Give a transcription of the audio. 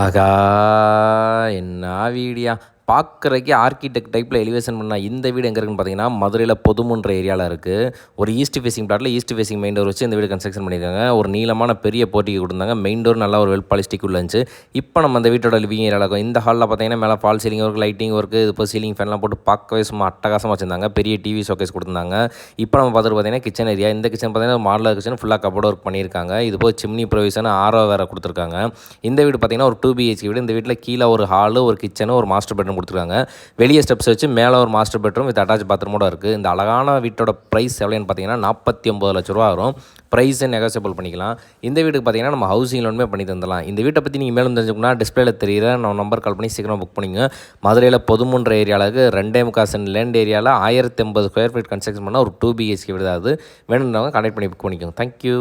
ஆகா! என்னா வீடுயா! பார்க்குறதுக்கே ஆர்க்கிடெக்ட் டைப்பில் எலிவேஷன் பண்ண இந்த வீடு எங்கே இருக்குன்னு பார்த்தீங்கன்னா, மதுரையில பொதுமன்ற ஏரியாவில் இருக்குது. ஒரு ஈஸ்ட் ஃபேசிங் பிளாட்ல ஈஸ்ட் ஃபேசிங் மெயின் டோர் வச்சு இந்த வீடு கன்ஸ்ட்ரக்ஷன் பண்ணியிருக்காங்க. ஒரு நீளமான பெரிய போர்ட்டிகோ கொடுத்தாங்க. மெயின் டோர் நல்லா ஒரு வெல் பாலிஸ்டிக் உள்ள இருந்துச்சு. இப்போ நம்ம அந்த வீட்டோட லிவிங் ஏரியாவில் இருக்கும். இந்த ஹாலில் பார்த்தீங்கன்னா, மேலே fall ceiling work, lighting work, இப்போ சீலிங் ஃபேன்லாம் போட்டு பார்க்கவே சும்மா அட்டகாசமாக வச்சிருந்தாங்க. பெரிய டிவி ஷோகேஸ் கொடுத்துருந்தாங்க. இப்போ நம்ம பார்த்துட்டு பார்த்தீங்கன்னா, கிச்சன் ஏரியா. இந்த கிச்சன் பார்த்தீங்கன்னா, மாடலர் கிச்சன் ஃபுல்லாக கபோர்ட் ஒர்க் பண்ணியிருக்காங்க. இது போய் சிம்னி ப்ரொவிஷன் ஆரோ வேறு கொடுத்துருக்காங்க. இந்த வீடு பார்த்தீங்கன்னா, ஒரு 2 BHK வீடு. இந்த வீட்டில் கீழே ஒரு ஹாலு, ஒரு கிச்சனு, ஒரு மாஸ்டர் பெட்ரூம் கொடுத்துருக்காங்க. வெளியே ஸ்டெப்ஸ் வச்சு மேலே ஒரு மாஸ்டர் பெட்ரூம் வித் அட்டாச் பாத்ரூமோட இருக்குது. இந்த அழகான வீட்டோட ப்ரைஸ் எவ்வளோன்னு பார்த்தீங்கன்னா 49 லட்ச ரூபா வரும். ப்ரைஸை நெகோசியபிள் பண்ணிக்கலாம். இந்த வீட்டுக்கு பார்த்தீங்கன்னா நம்ம ஹவுசிங் லோனுமே பண்ணி தந்துடலாம். இந்த வீட்டை பற்றி நீங்கள் மேலும் தெரிஞ்சுக்கணும்னா டிஸ்பிளேல தெரியுற நம்ம நம்பர் கால் பண்ணி சீக்கிரம் புக் பண்ணிங்க. மதுரையில் பொதுமன்ற ஏரியாவுக்கு 2.25 சென்ட் லேண்ட் ஏரியாவில் 1080 ஸ்கொயர் ஃபீட் கன்ஸ்ட்ரக்ஷன் பண்ணால் ஒரு 2 BHK வீடு தான். அது வேணுன்றவங்க கான்டாக்ட் பண்ணி புக் பண்ணிக்கோங்க. தேங்க்யூ.